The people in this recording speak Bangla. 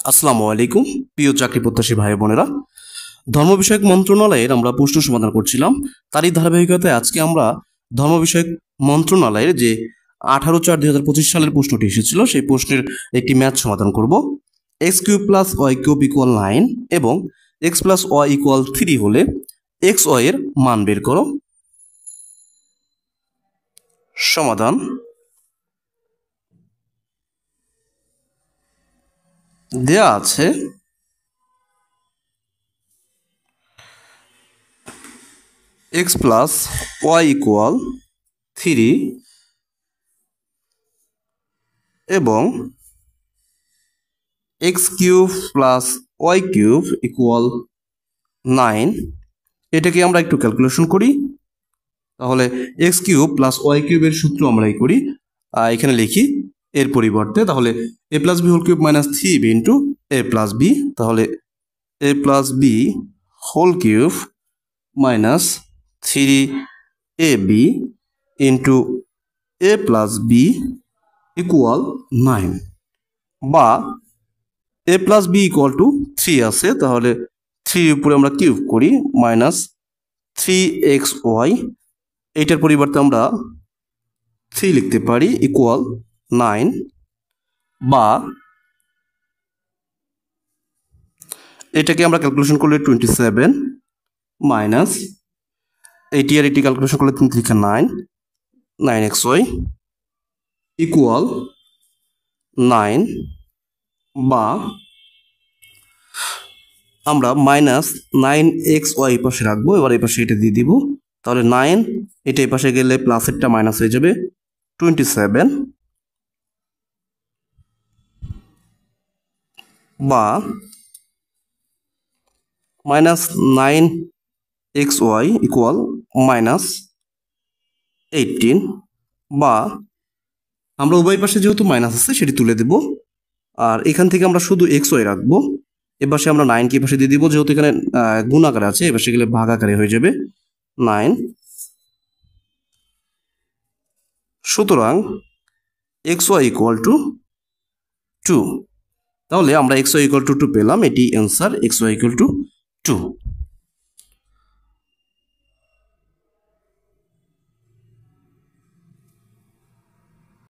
আসসালামু আলাইকুম প্রিয় চাকরি প্রত্যাশী ভাই বোনেরা। ধর্ম বিষয়ক মন্ত্রণালয়ের আমরা প্রশ্ন সমাধান করছিলাম। তারই ধারাবাহিকতায় আজকে আমরা ধর্ম বিষয়ক মন্ত্রণালয়ের যে 18/4/2025 সালের প্রশ্নটি এসেছিল সেই প্রশ্নের একটি ম্যাথ সমাধান করব। X cube plus Y cube equal 9 এবং এক্স প্লাস ওয়াই ইকুয়াল 3 হলে এক্স ওয়াই এর মান বের করো। সমাধান। দেয়া আছে x প্লাস ওয়াই ইকুয়াল 3 এবং X cube plus Y cube equal 9। এটাকে আমরা একটু ক্যালকুলেশন করি। তাহলে এক্স কিউব প্লাস ওয়াই কিউবের সূত্র আমরা এই করি, এখানে লিখি এর পরিবর্তে। তাহলে A plus B whole cube minus 3b into A plus B. তাহলে A plus B whole cube minus 3ab into A plus B equal 9, বা A plus B equal to 3 আছে, তাহলে 3 উপরে আমরা কিউব করি মাইনাস 3xy, এইটার পরিবর্তে আমরা 3 লিখতে পারি ইকুয়াল 9, বা এটাকে আমরা ক্যালকুলেশন করলে 27 মাইনাস এইটি আর এটি ক্যালকুলেশন করলে 3 3 9xy ইকুয়াল 9, বা আমরা মাইনাস 9xy এই পাশে রাখবো। এবার এই পাশে এটা দিয়ে দিব। তাহলে 9 এটা এই পাশে গেলে প্লাসেরটা মাইনাস হয়ে যাবে 27, বা মাইনাস 9xy ইকুয়াল মাইনাস 18, বা আমরা উভয় পাশে যেহেতু মাইনাস আছে সেটি তুলে দেব। আর এখান থেকে আমরা শুধু xy রাখবো। এপাশে আমরা 9 কে পাশে দিয়ে দিব, যেহেতু এখানে গুণ আকারে আছে, এপাশে গেলে ভাগ আকারে হয়ে যাবে 9। সুতরাং xy ইকুয়াল টু 2। তাহলে আমরা xy ইকুয়াল টু 2 পেলাম। এটি অ্যান্সার, xy ইকুয়াল টু 2।